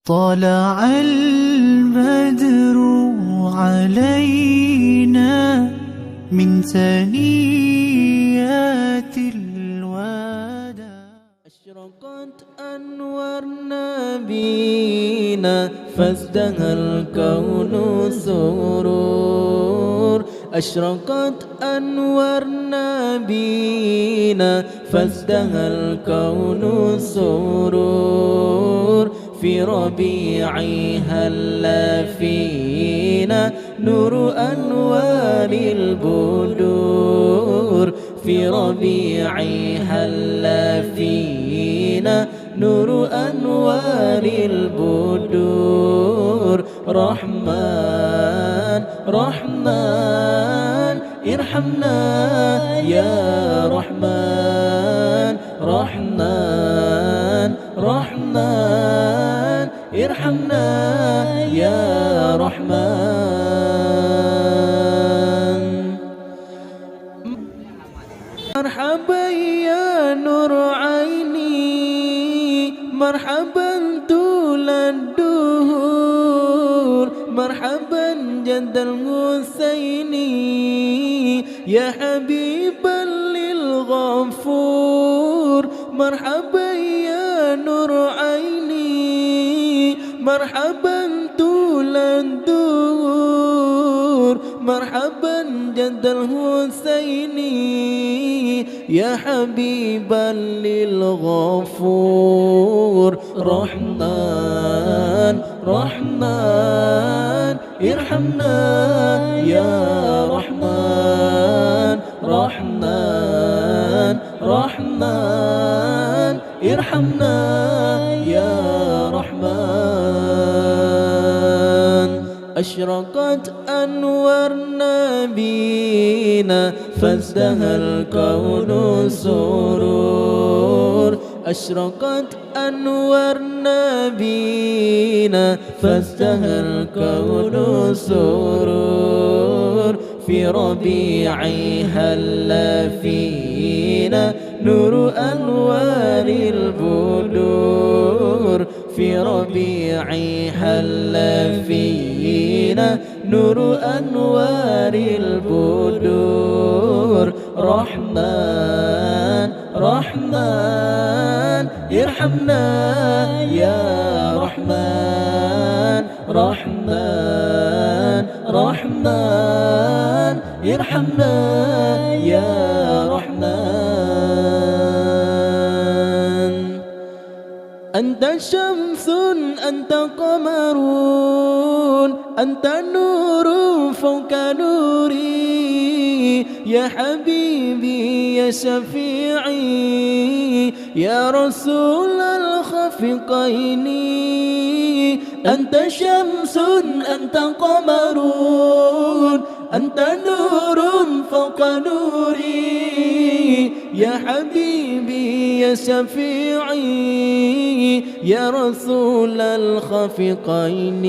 طلع البدر علينا من ثنيات الوداع أشرقت أنوار نبينا فازدهى الكون سرور. أشرقت أنوار نبينا فازدهى الكون سرور. في ربيعها هل فينا نور أنوار البدور. في ربيعها هل فينا نور أنوار البدور. رحمن رحمن ارحمنا يا رحمن. رحمن رحمن ارحمنا يا رحمن. مرحبا يا نور عيني مرحبا طول الدهور. مرحبا جد الحسين يا حبيبا للغفور. مرحبا يا نور عيني مرحبا طول الدهور. مرحبا جد الحسين يا حبيبا للغفور. رحمن رحمن ارحمنا يا رحمن. رحمن رحمن ارحمنا يا رحمن. أشرقت أنوار نبينا فازدهى الكون سرور. أشرقت أنوار نبينا فازدهى الكون سرور. في ربيعها هل فينا نور أنوار البدور. في ربيعها هل فينا نور أنوار البدور. رحمن رحمن ارحمنا يا رحمن. رحمن رحمن ارحمنا يا رحمن. أنت شمس أنت قمر أنت نور فوق نوري. يا حبيبي يا شفيعي يا رسول الخفقين. أنت شمس أنت قمر أنت نور فوق نوري. يا حبيبي يا شفيعي يا رسول الخفقين.